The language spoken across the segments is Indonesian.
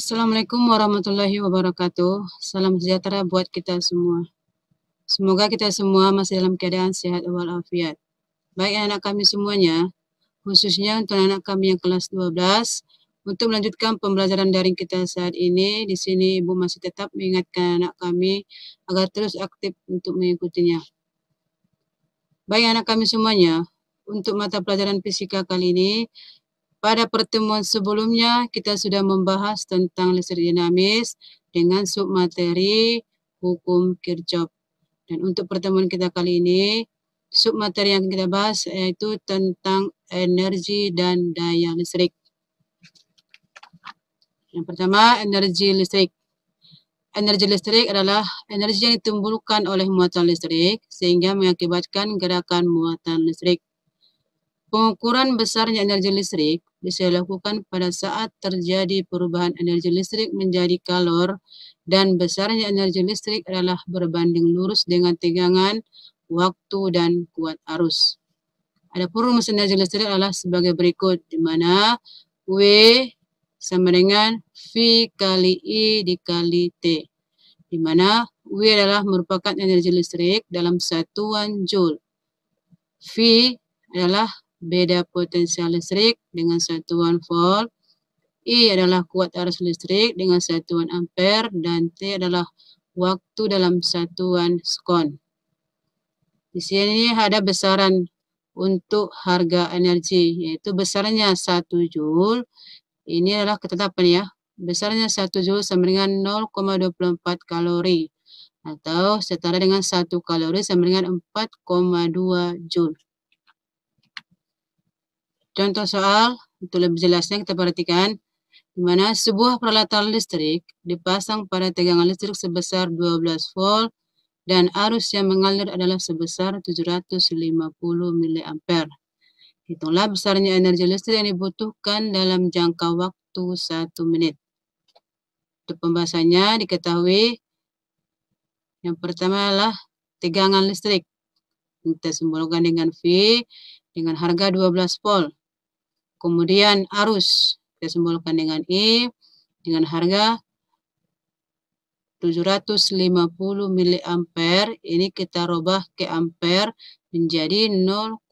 Assalamualaikum warahmatullahi wabarakatuh. Salam sejahtera buat kita semua. Semoga kita semua masih dalam keadaan sehat walafiat. Baik anak kami semuanya, khususnya untuk anak kami yang kelas 12, untuk melanjutkan pembelajaran daring kita saat ini, di sini Ibu masih tetap mengingatkan anak kami agar terus aktif untuk mengikutinya. Baik anak kami semuanya, untuk mata pelajaran fisika kali ini, pada pertemuan sebelumnya, kita sudah membahas tentang listrik dinamis dengan submateri hukum Kirchhoff. Dan untuk pertemuan kita kali ini, submateri yang kita bahas yaitu tentang energi dan daya listrik. Yang pertama, energi listrik. Energi listrik adalah energi yang ditimbulkan oleh muatan listrik sehingga mengakibatkan gerakan muatan listrik. Pengukuran besarnya energi listrik bisa dilakukan pada saat terjadi perubahan energi listrik menjadi kalor dan besarnya energi listrik adalah berbanding lurus dengan tegangan, waktu, dan kuat arus. Adapun rumus energi listrik adalah sebagai berikut, di mana W sama dengan V kali I dikali T, di mana W adalah merupakan energi listrik dalam satuan Joule. V adalah beda potensial listrik dengan satuan volt, I adalah kuat arus listrik dengan satuan ampere, dan T adalah waktu dalam satuan sekon. Di sini ada besaran untuk harga energi, yaitu besarnya 1 Joule. Ini adalah ketetapan ya. Besarnya 1 Joule sama dengan 0,24 kalori. Atau setara dengan 1 kalori sama dengan 4,2 Joule. Contoh soal, untuk lebih jelasnya kita perhatikan, di mana sebuah peralatan listrik dipasang pada tegangan listrik sebesar 12 volt dan arus yang mengalir adalah sebesar 750 mA. Hitunglah besarnya energi listrik yang dibutuhkan dalam jangka waktu 1 menit. Untuk pembahasannya diketahui, yang pertama adalah tegangan listrik. Kita simbolkan dengan V dengan harga 12 volt. Kemudian arus, kita simbolkan dengan I dengan harga 750 mA. Ini kita rubah ke ampere menjadi 0,75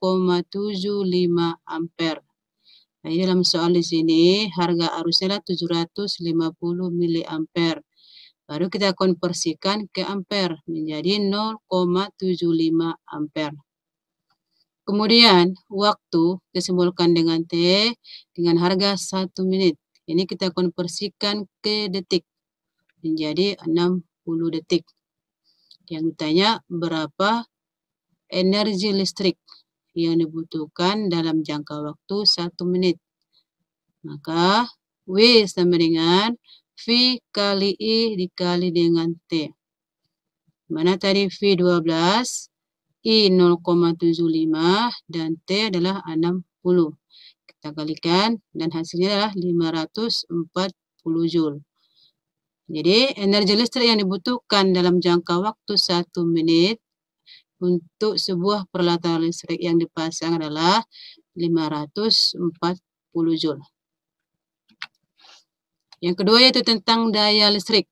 ampere. Nah, ini dalam soal di sini harga arusnya adalah 750 mA. Baru kita konversikan ke ampere menjadi 0,75 ampere. Kemudian waktu disimbolkan dengan T dengan harga 1 menit. Ini kita konversikan ke detik menjadi 60 detik. Yang ditanya berapa energi listrik yang dibutuhkan dalam jangka waktu 1 menit. Maka W sama dengan V kali I dikali dengan T. Mana tadi V 12, I 0,75 dan T adalah 60. Kita kalikan dan hasilnya adalah 540 Joule. Jadi energi listrik yang dibutuhkan dalam jangka waktu 1 menit untuk sebuah peralatan listrik yang dipasang adalah 540 Joule. Yang kedua yaitu tentang daya listrik.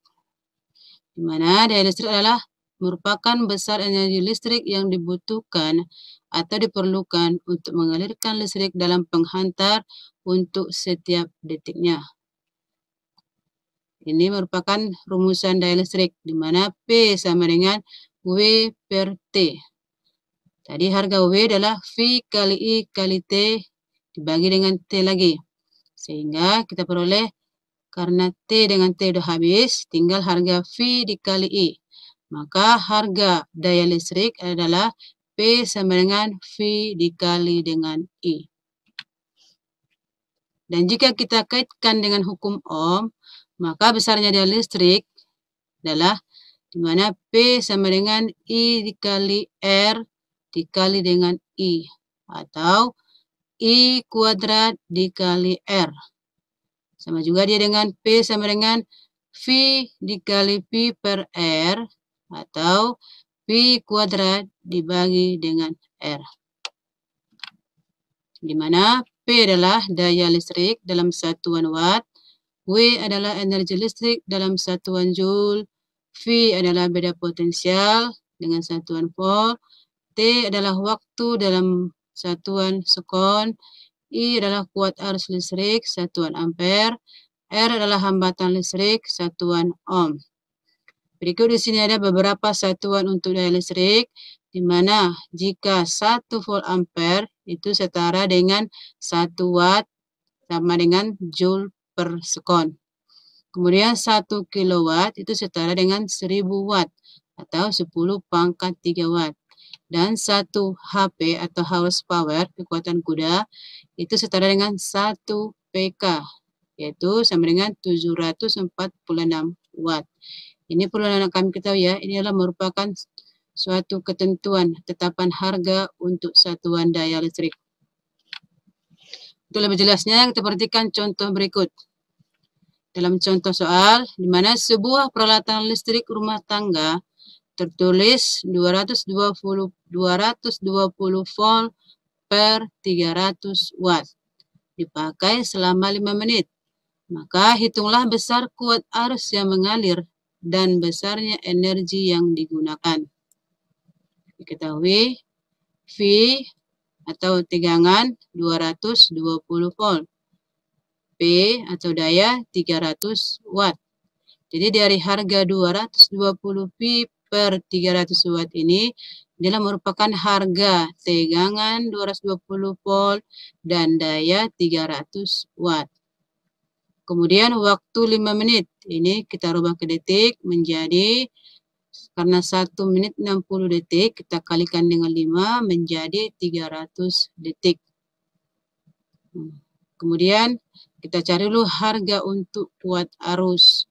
Di mana daya listrik adalah merupakan besar energi listrik yang dibutuhkan atau diperlukan untuk mengalirkan listrik dalam penghantar untuk setiap detiknya. Ini merupakan rumusan daya listrik, di mana P sama dengan W per T. Tadi harga W adalah V kali I kali T dibagi dengan T lagi. Sehingga kita peroleh, karena T dengan T sudah habis, tinggal harga V dikali I. Maka harga daya listrik adalah P sama dengan V dikali dengan I. Dan jika kita kaitkan dengan hukum Ohm, maka besarnya daya listrik adalah di mana P sama dengan I dikali R dikali dengan I. Atau I kuadrat dikali R. Sama juga dia dengan P sama dengan V dikali P per R. Atau P kuadrat dibagi dengan R. Di mana P adalah daya listrik dalam satuan watt, W adalah energi listrik dalam satuan Joule, V adalah beda potensial dengan satuan volt, T adalah waktu dalam satuan sekon, I adalah kuat arus listrik satuan ampere, R adalah hambatan listrik satuan ohm. Berikut di sini ada beberapa satuan untuk daya listrik, di mana jika 1 volt ampere itu setara dengan 1 watt sama dengan joule per sekon. Kemudian 1 kilowatt itu setara dengan 1000 watt atau 10 pangkat 3 watt. Dan 1 HP atau horsepower, kekuatan kuda, itu setara dengan 1 PK, yaitu sama dengan 746 watt. Ini perlu kami ketahui ya, ini adalah merupakan suatu ketentuan tetapan harga untuk satuan daya listrik. Untuk lebih jelasnya, kita perhatikan contoh berikut. Dalam contoh soal, di mana sebuah peralatan listrik rumah tangga tertulis 220 volt per 300 watt dipakai selama 5 menit. Maka hitunglah besar kuat arus yang mengalir dan besarnya energi yang digunakan. Diketahui V atau tegangan 220 volt. P atau daya 300 watt. Jadi dari harga 220 V per 300 watt ini adalah merupakan harga tegangan 220 volt dan daya 300 watt. Kemudian waktu 5 menit. Ini kita rubah ke detik menjadi, karena 1 menit 60 detik, kita kalikan dengan 5 menjadi 300 detik. Kemudian kita cari dulu harga untuk kuat arus.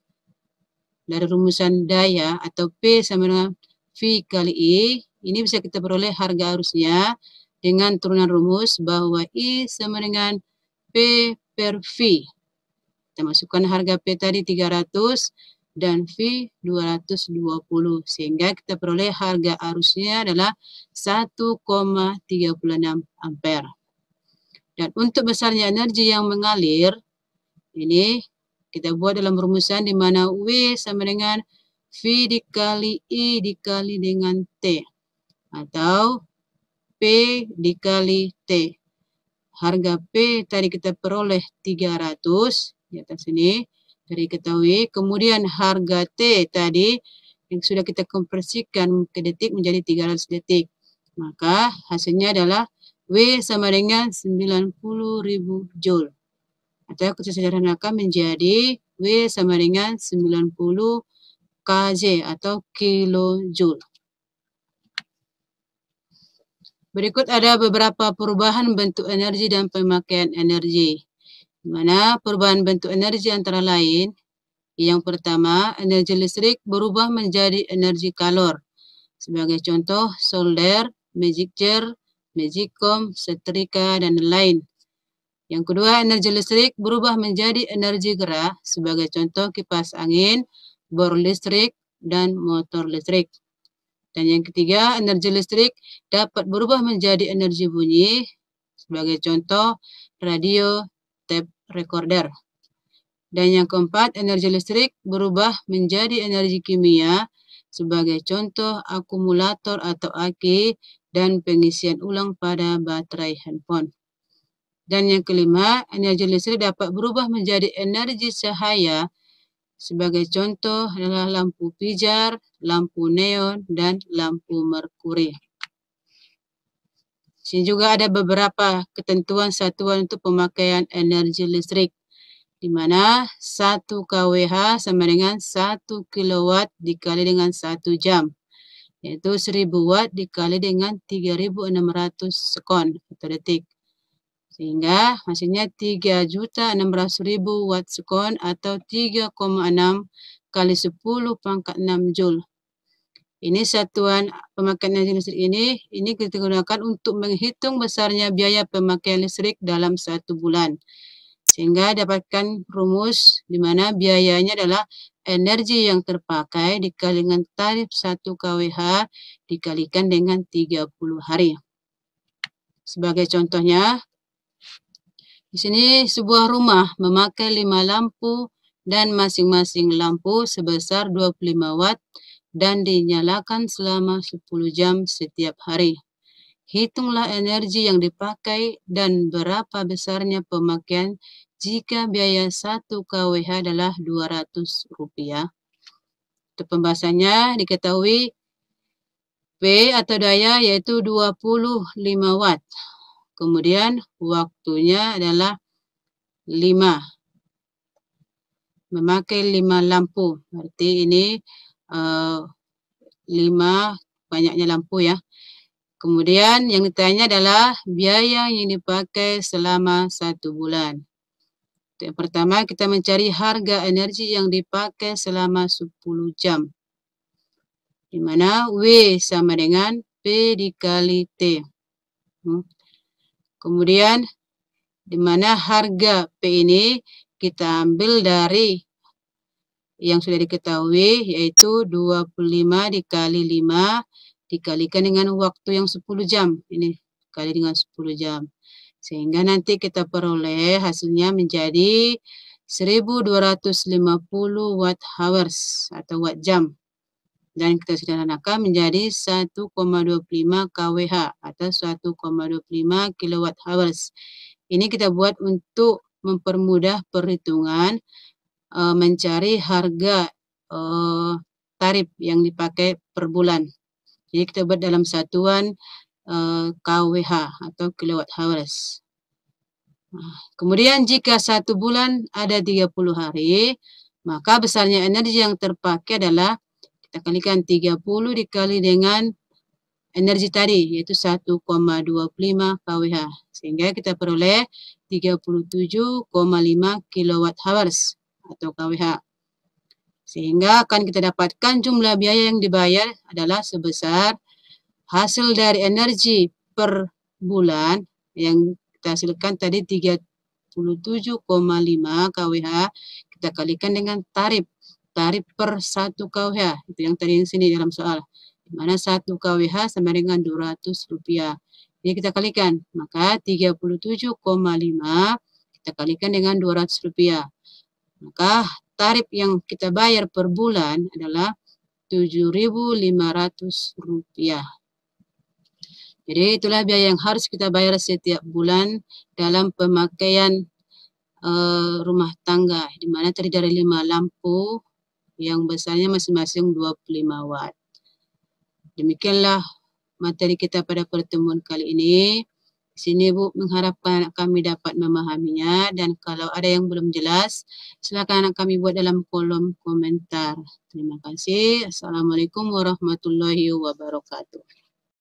Dari rumusan daya atau P sama dengan V kali I, ini bisa kita peroleh harga arusnya dengan turunan rumus bahwa I sama dengan P per V. Kita masukkan harga P tadi 300 dan V 220, sehingga kita peroleh harga arusnya adalah 1,36 ampere. Dan untuk besarnya energi yang mengalir, ini kita buat dalam rumusan di mana W sama dengan V dikali I dikali dengan T. Atau P dikali T. Harga P tadi kita peroleh 300 di atas sini. Dari ketahui. Kemudian harga T tadi yang sudah kita konversikan ke detik menjadi 300 detik. Maka hasilnya adalah W sama dengan 90.000 joule. Atau kita sederhanakan menjadi W sama dengan 90 kJ atau kilojoule. Berikut ada beberapa perubahan bentuk energi dan pemakaian energi. Di mana perubahan bentuk energi antara lain, yang pertama, energi listrik berubah menjadi energi kalor. Sebagai contoh, solder, magic jar, magicom, setrika, dan lain. Yang kedua, energi listrik berubah menjadi energi gerak, sebagai contoh kipas angin, bor listrik, dan motor listrik. Dan yang ketiga, energi listrik dapat berubah menjadi energi bunyi, sebagai contoh radio, tape recorder. Dan yang keempat, energi listrik berubah menjadi energi kimia, sebagai contoh akumulator atau aki, dan pengisian ulang pada baterai handphone. Dan yang kelima, energi listrik dapat berubah menjadi energi cahaya, sebagai contoh adalah lampu pijar, lampu neon, dan lampu merkuri. Sini juga ada beberapa ketentuan satuan untuk pemakaian energi listrik, di mana 1 kWh sama dengan 1 kilowatt dikali dengan 1 jam. Yaitu 1000 watt dikali dengan 3600 sekon atau detik. Sehingga hasilnya 3.600.000 watt sekon atau 3,6 kali 10 pangkat 6 joule. Ini satuan pemakaian energi listrik ini kita gunakan untuk menghitung besarnya biaya pemakaian listrik dalam 1 bulan. Sehingga dapatkan rumus di mana biayanya adalah energi yang terpakai dikali dengan tarif 1 kWh dikalikan dengan 30 hari. Sebagai contohnya, di sini sebuah rumah memakai 5 lampu dan masing-masing lampu sebesar 25 watt dan dinyalakan selama 10 jam setiap hari. Hitunglah energi yang dipakai dan berapa besarnya pemakaian jika biaya 1 kWh adalah Rp200. Untuk pembahasannya diketahui P atau daya yaitu 25 watt. Kemudian waktunya adalah 5. Memakai 5 lampu. Berarti ini 5 banyaknya lampu ya. Kemudian yang ditanya adalah biaya yang dipakai selama 1 bulan. Yang pertama kita mencari harga energi yang dipakai selama 10 jam. Di mana W sama dengan P dikali T. Kemudian di mana harga P ini kita ambil dari yang sudah diketahui yaitu 25 dikali 5 dikalikan dengan waktu yang 10 jam. Ini kali dengan 10 jam. Sehingga nanti kita peroleh hasilnya menjadi 1250 watt hours atau watt jam. Dan kita sederhanakan menjadi 1,25 kWh atau 1,25 kilowatt hours. Ini kita buat untuk mempermudah perhitungan mencari harga tarif yang dipakai per bulan. Jadi kita buat dalam satuan kWh atau kilowatt hours. Kemudian jika 1 bulan ada 30 hari, maka besarnya energi yang terpakai adalah kita kalikan 30 dikali dengan energi tadi yaitu 1,25 kWh. Sehingga kita peroleh 37,5 kilowatt hours atau kWh. Sehingga akan kita dapatkan jumlah biaya yang dibayar adalah sebesar hasil dari energi per bulan yang kita hasilkan tadi 37,5 kWh kita kalikan dengan tarif per 1 kWh. Itu yang tadi di sini dalam soal. Di mana 1 kWh sama dengan Rp200. Jadi kita kalikan, maka 37,5 kita kalikan dengan Rp200. Maka tarif yang kita bayar per bulan adalah Rp7.500. Jadi itulah biaya yang harus kita bayar setiap bulan dalam pemakaian rumah tangga, di mana terdiri dari 5 lampu yang besarnya masing-masing 25 watt. Demikianlah materi kita pada pertemuan kali ini. Di sini Bu mengharapkan kami dapat memahaminya, dan kalau ada yang belum jelas silakan kami buat dalam kolom komentar. Terima kasih. Assalamualaikum warahmatullahi wabarakatuh.